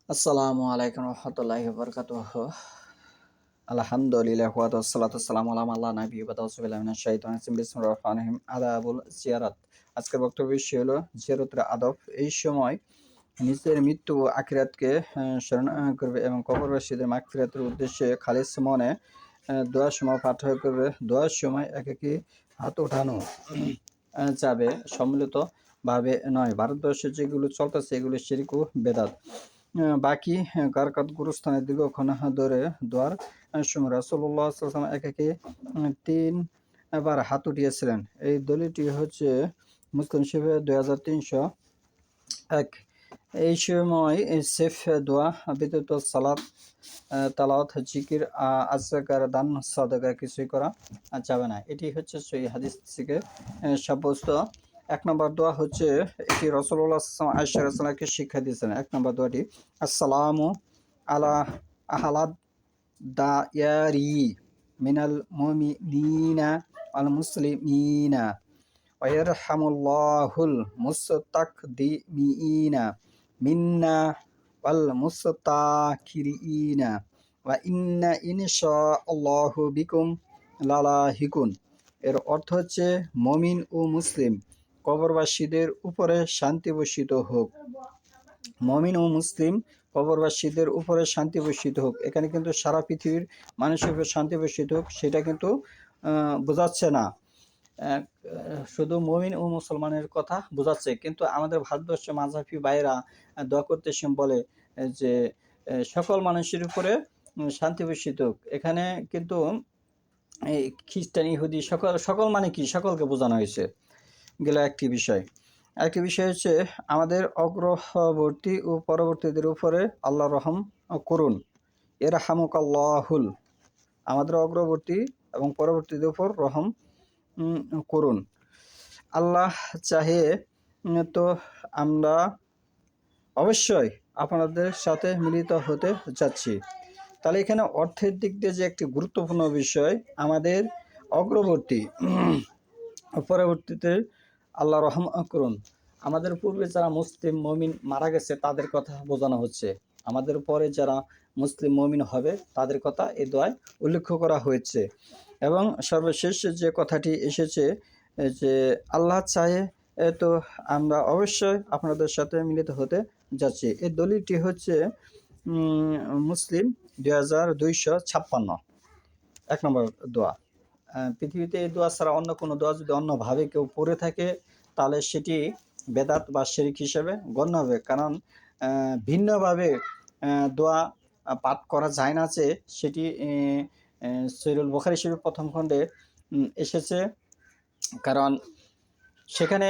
আসসালামু আলাইকুম রহমতুল্লাহি ওয়া আলহামদুলিল্লাহ ওয়াসসালাতু ওয়াসসালামু আলা মান লা নাবিয়্যা বা'দা আউযু বিল্লাহি মিনাশ শাইতানির রাজিম বিসমিল্লাহির রহমানির রহিম আদাবুল জিয়ারাত। আজকের বক্তব্য বিষয় হলো জিয়ারতের আদব। এই সময় নিজের মৃত্যু ও আখিরাতকে স্মরণ করবে এবং কবরবাসীদের মাগফিরাতের উদ্দেশ্যে খালিস মনে দোয়া সময় পাঠ করবে। দোয়ার সময় একাকী হাত ওঠানো যাবে, সম্মিলিতভাবে নয়। ভারতবর্ষে যেগুলো চলতেছে এগুলো শিরক ও বেদাত। বাকি কারকাত গুরুস্থানে দীর্ঘক্ষণ ধরে দোয়ার সময় রাসূলুল্লাহ সাল্লাল্লাহু আলাইহি ওয়াসাল্লাম একাকী ৩ বার হাত উঠিয়েছিলেন। এই দলিলটি হচ্ছে মুসলিম শরীফে 2301। এই সময় সেফ দোয়া ব্যতীত সালাত, তালাওয়াত, জিকির, আজকার, দান, সাদাকা কিছুই করা যাবে না। এটি হচ্ছে সহিহ হাদিস থেকে সাব্যস্ত। ১ নম্বর দোয়া হচ্ছে, এটি রাসূলুল্লাহ সাল্লাল্লাহু আলাইহি ওয়াসাল্লাম আয়েশা রাদিয়াল্লাহু শিক্ষা দিয়েছেন। ১ নম্বর দোয়াটি আসসালামু আলা আহলাদ দায়ারি মিনাল মুমিনিনা ওয়াল মুসলিমিনা ওয়া ইয়ারহামুল্লাহুল মুস্তাকদিমিনা মিন্না ওয়াল মুস্তাখিরিনা ওয়া ইন্না ইনশাআল্লাহু বিকুম লালাহিকুন। এর অর্থ হচ্ছে, মমিন ও মুসলিম কবরবাসীদের উপরে শান্তি বর্ষিত হোক। মমিন ও মুসলিম কবরবাসীদের উপরে শান্তি বর্ষিত হোক। এখানে কিন্তু সারা পৃথিবীর মানুষের উপর শান্তি বর্ষিত হোক সেটা কিন্তু বোঝাচ্ছে না, শুধু মুমিন ও মুসলমানের কথা বোঝাচ্ছে। কিন্তু আমাদের ভারতবর্ষে মাযহাবী ভাইয়েরা দোয়া করতে এসে বলে যে সকল মানুষের উপরে শান্তি বর্ষিত হোক। এখানে কিন্তু এই খ্রিস্টান, ইহুদি সকল মানে কি, সকলকে বোঝানো হয়েছে। গেল একটি বিষয়। আরেকটি বিষয় হচ্ছে, আমাদের অগ্রবর্তী ও পরবর্তীদের উপরে আল্লাহ রহম করুন। ইরহামুকাল্লাহুল, আমাদের অগ্রবর্তী এবং পরবর্তীদের উপর রহম করুন। আল্লাহ চাহে তো আমরা অবশ্যই আপনাদের সাথে মিলিত হতে যাচ্ছি। তাহলে এখানে অর্থের দিক দিয়ে যে একটি গুরুত্বপূর্ণ বিষয়, আমাদের অগ্রবর্তী পরবর্তীতে আল্লাহ রহম করুন। আমাদের পূর্বে যারা মুসলিম মমিন মারা গেছে তাদের কথা বোঝানো হচ্ছে। আমাদের পরে যারা মুসলিম মমিন হবে তাদের কথা এই দোয়ায় উল্লেখ করা হয়েছে। এবং সর্বশেষ যে কথাটি এসেছে যে আল্লাহ চাহে তো আমরা অবশ্যই আপনাদের সাথে মিলিত হতে যাচ্ছি। এই দলিলটি হচ্ছে মুসলিম 2256, ১ নম্বর দোয়া। পৃথিবীতে এই দোয়া ছাড়া অন্য কোনো দোয়া যদি অন্যভাবে কেউ পড়ে থাকে তাহলে সেটি বেদাত বা শিরক হিসেবে গণ্য হবে। কারণ ভিন্নভাবে দোয়া পাঠ করা যায় না, যে সেটি সহিহুল বুখারী শরীফ প্রথম খণ্ডে এসেছে। কারণ সেখানে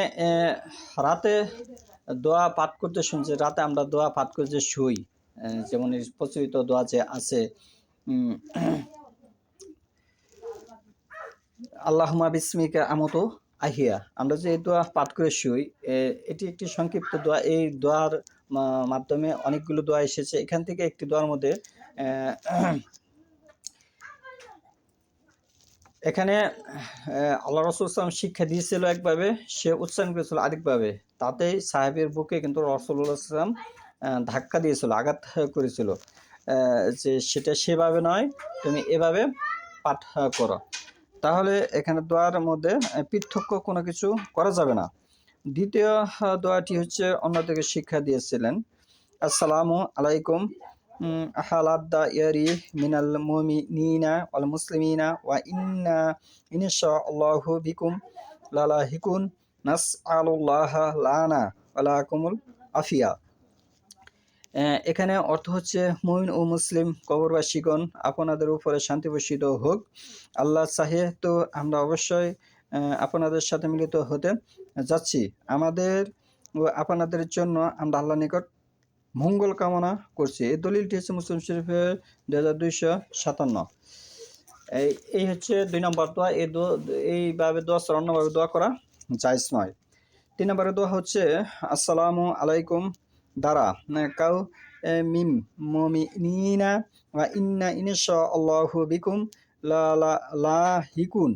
রাতে দোয়া পাঠ করতে শুনছে, রাতে আমরা দোয়া পাঠ করতে শুই, যেমন প্রচলিত দোয়া যে আছে আল্লাহুম্মা বিসমিকা আমুতু আহিয়া, আমরা যে এই দোয়া পাঠ করে শুই, এটি একটি সংক্ষিপ্ত দোয়া। এই দোয়ার মাধ্যমে অনেকগুলো দোয়া এসেছে। এখান থেকে একটি দোয়ার মধ্যে এখানে আল্লাহ রাসূল সাল্লাল্লাহু আলাইহি ওয়াসাল্লাম শিক্ষা দিয়েছিল একভাবে, সে উচ্চারণ করেছিল আরেকভাবে। তাতেই সাহাবীর বুকে কিন্তু রাসূলুল্লাহ সাল্লাল্লাহু আলাইহি ওয়াসাল্লাম ধাক্কা দিয়েছিল, আঘাত করেছিল, যে সেটা সেভাবে নয়, তুমি এভাবে পাঠ করো। তাহলে এখানে দোয়ার মধ্যে পার্থক্য কোনো কিছু করা যাবে না। দ্বিতীয় দোয়াটি হচ্ছে অন্যদেরকে শিক্ষা দিয়েছিলেন, আসসালামু আলাইকুম আহলাদ দায়ারি মিনাল মুমিনিনা ওয়াল মুসলিমিনা ওয়া ইন্না ইনশাআল্লাহু বিকুম লালাহিকুন নাসআলুল্লাহা লানা ওয়া লাকুমুল আফিয়া। এখানে অর্থ হচ্ছে, মুমিন ও মুসলিম কবরবাসীগণ আপনাদের উপরে শান্তি বর্ষিত হোক। আল্লাহ চাহে তো আমরা অবশ্যই আপনাদের সাথে মিলিত হতে যাচ্ছি। আমাদের ও আপনাদের জন্য আমরা আল্লাহর নিকট মঙ্গল কামনা করছি। এই দলিলটি হচ্ছে মুসলিম শরীফের 2257। এই হচ্ছে 2 নম্বর দোয়া। এইভাবে দোয়া ছাড়া অন্যভাবে দোয়া করা জায়েজ নয়। 3 নম্বরের দোয়া হচ্ছে আসসালামু আলাইকুম দ্বারা কাউ মিম মুমিনিনা ওয়া ইন্না ইনশাআল্লাহু বিকুম লাহিকুন।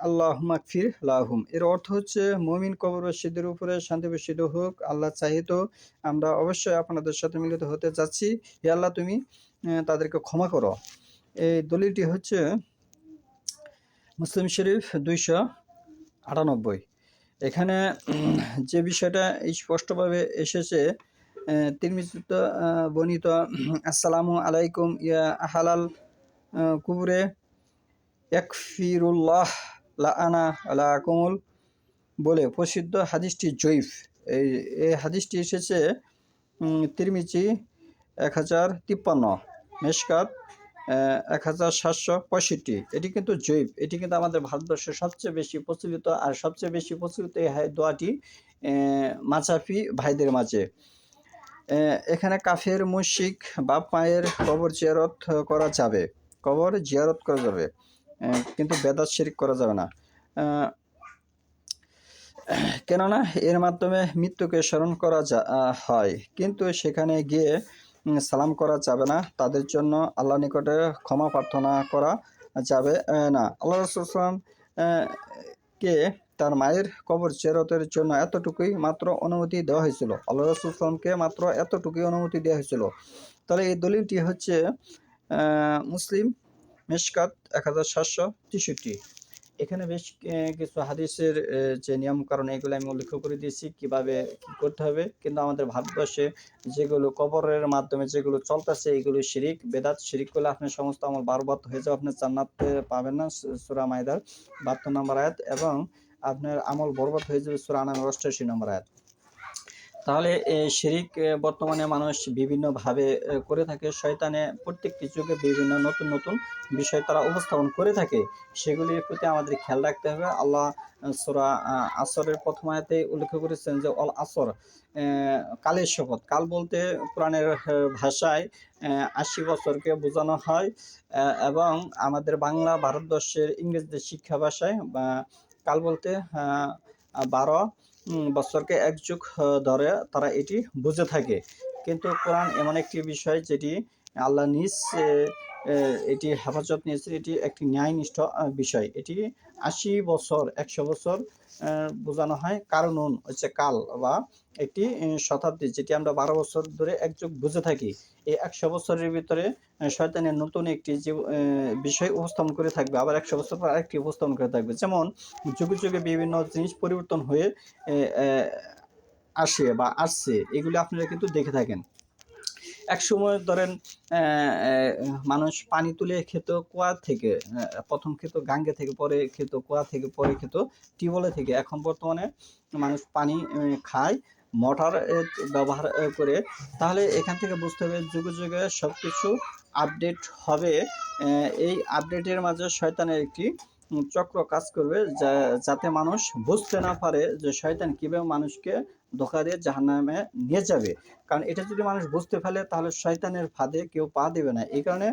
আল্লাহুম্মা গফির লাহুম। এর অর্থ হচ্ছে মুমিন কবরবাসীদের উপরে শান্তি বর্ষিত হোক। আল্লাহ চাহিত আমরা অবশ্যই আপনাদের সাথে মিলিত হতে যাচ্ছি। হে আল্লাহ তুমি তাদেরকে ক্ষমা করো। এই দলিলটি হচ্ছে মুসলিম শরীফ 298। এখানে যে বিষয়টা স্পষ্টভাবে এসেছে তিরমিজিতে বর্ণিত আসসালামু আলাইকুম ইয়া আহলাল কুবুরে ইয়াকফিরুল্লাহ লাআনা লাকুমুল বলে প্রসিদ্ধ হাদিসটি জয়ীফ। এই হাদিসটি এসেছে তিরমিজি 1053, মেশকাত 1765। এটি কিন্তু জয়ীফ। এটি কিন্তু আমাদের ভারতবর্ষের সবচেয়ে বেশি প্রচলিত, আর সবচেয়ে বেশি প্রচলিত এই দোয়াটি মাযহাফি ভাইদের মাঝে। এখানে কাফের, মুশরিক, বাপ মায়ের কবর জিয়ারত করা যাবে, কবর জিয়ারত করা যাবে, কিন্তু বেদাত শিরক করা যাবে না। কেননা এর মাধ্যমে মৃত্যুকে স্মরণ করা হয়, কিন্তু সেখানে গিয়ে সালাম করা যাবে না, তাদের জন্য আল্লাহ নিকটে ক্ষমা প্রার্থনা করা যাবে না। আল্লাহ রাসূল সাল্লাল্লাহু আলাইহি কে তার মায়ের কবর জিয়ারতের জন্য এতটুকুই মাত্র অনুমতি দেওয়া হয়েছিল। আল্লাহ রাসূল সাল্লাল্লাহু আলাইহি ওয়াসাল্লামকে মাত্র এতটুকুই অনুমতি দেওয়া হয়েছিল। তাহলে এই দলিলটি হচ্ছে মুসলিম মিশকাত 1763। এখানে বেশ কিছু হাদিসের যে নিয়ম কারণ এগুলো আমি উল্লেখ করে দিয়েছি কিভাবে কি করতে হবে। কিন্তু আমাদের ভারতবর্ষে যেগুলো কবরের মাধ্যমে যেগুলো চলতেছে এগুলো শিরিক, বেদাত। শিরিক করলে আপনার সমস্ত আমল বরবাদ হয়ে যাবে, আপনার জান্নাত পাবেন না, সূরা মাইদার 72 নম্বর আয়াত, এবং আপনার আমল বরবাদ হয়ে যাবে, সূরা আনামের 88 নম্বর আয়াত। তাহলে শিরিক বর্তমানে মানুষ বিভিন্নভাবে করে থাকে। শয়তানে প্রত্যেকটি যুগে বিভিন্ন নতুন নতুন বিষয় তারা উপস্থাপন করে থাকে, সেগুলির প্রতি আমাদের খেয়াল রাখতে হবে। আল্লাহ সূরা আসরের প্রথম আয়াতে উল্লেখ করেছেন যে অল আসর, কালের শপথ। কাল বলতে কোরআনের ভাষায় 80 বছরকে বোঝানো হয়, এবং আমাদের বাংলা ভারতবর্ষের ইংরেজদের শিক্ষা ভাষায় কাল বলতে 12 বছরকে এক যুগ ধরে তারা এটি বুঝে থাকে। কিন্তু কোরআন এমন একটি বিষয় যেটি আল্লাহ নিজ এটি হেফাজত নিয়েছে, এটি একটি ন্যায়নিষ্ঠ বিষয়। এটি 80 বছর 100 বছর বোঝানো হয়, কারণ হচ্ছে কাল বা একটি শতাব্দী, যেটি আমরা 12 বছর ধরে এক যুগ বুঝে থাকি। এই 100 বছরের ভিতরে শয়তানের নতুন একটি যে বিষয় উপস্থাপন করে থাকবে, আবার 100 বছর পর আরেকটি উপস্থাপন করে থাকবে। যেমন যুগে যুগে বিভিন্ন জিনিস পরিবর্তন হয়ে আসে বা আসছে, এগুলি আপনারা কিন্তু দেখে থাকেন। একসময় ধরেন মানুষ পানি তুলে খেত কুয়া থেকে, প্রথম খেত গাঙ্গে থেকে, পরে খেত কুয়া থেকে, পরে খেত টিউবওয়েলে থেকে। এখন বর্তমানে মানুষ পানি খায় মোটর ব্যবহার করে। তাহলে এখান থেকে বুঝতে হবে যুগে যুগে সব কিছু আপডেট হবে। এই আপডেটের মাঝে শয়তানের একটি চক্র কাজ করবে, যাতে মানুষ বুঝতে না পারে যে শয়তান কীভাবে মানুষকে ধোঁকা দিয়ে জাহান্নামে নিয়ে যাবে। কারণ এটা যদি মানুষ বুঝতে ফেলে তাহলে শয়তানের ফাঁদে কেউ পা দেবে না। এই কারণে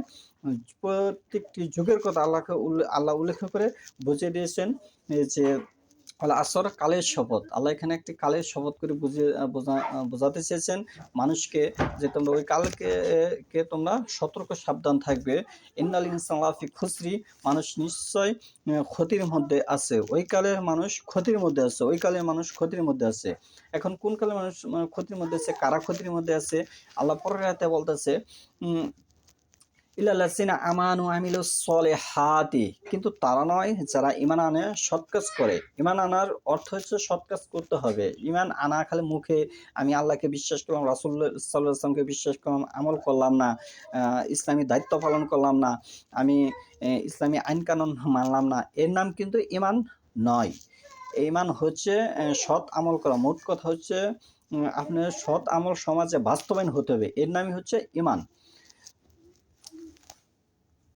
প্রত্যেকটি যুগের কথা আল্লাহ উল্লেখ করে বুঝিয়ে দিয়েছেন যে আল আসর, কালের শপথ। আল্লাহ এখানে একটি কালের শপথ করে বোঝাতে চেয়েছেন মানুষকে যে তোমরা ওই কালকে তোমরা সতর্ক সাবধান থাকবে। ইন্নাল ইনসানা লাফি খুসরি, মানুষ নিশ্চয় ক্ষতির মধ্যে আছে। ওই কালের মানুষ ক্ষতির মধ্যে আছে, ওই কালের মানুষ ক্ষতির মধ্যে আছে। এখন কোন কালের মানুষ ক্ষতির মধ্যে আছে, কারা ক্ষতির মধ্যে আছে? আল্লাহ পরের আয়াতে বলতেছে ইল্লাল্লাযিনা আমানু আমিলুস সলিহাতি, কিন্তু তারা নয় যারা ঈমান আনে, সৎ কাজ করে। ঈমান আনার অর্থ হচ্ছে সৎ কাজ করতে হবে। ঈমান আনা খালি মুখে আমি আল্লাহকে বিশ্বাস করলাম, রাসূলুল্লাহ সাল্লাল্লাহু আলাইহি ওয়াসাল্লামকে বিশ্বাস করলাম, আমল করলাম না, ইসলামী দায়িত্ব পালন করলাম না, আমি ইসলামী আইন কানুন মানলাম না, এর নাম কিন্তু ঈমান নয়। ঈমান হচ্ছে সৎ আমল করা। মোট কথা হচ্ছে আপনার সৎ আমল সমাজে বাস্তবায়ন হতে হবে, এর নামই হচ্ছে ঈমান।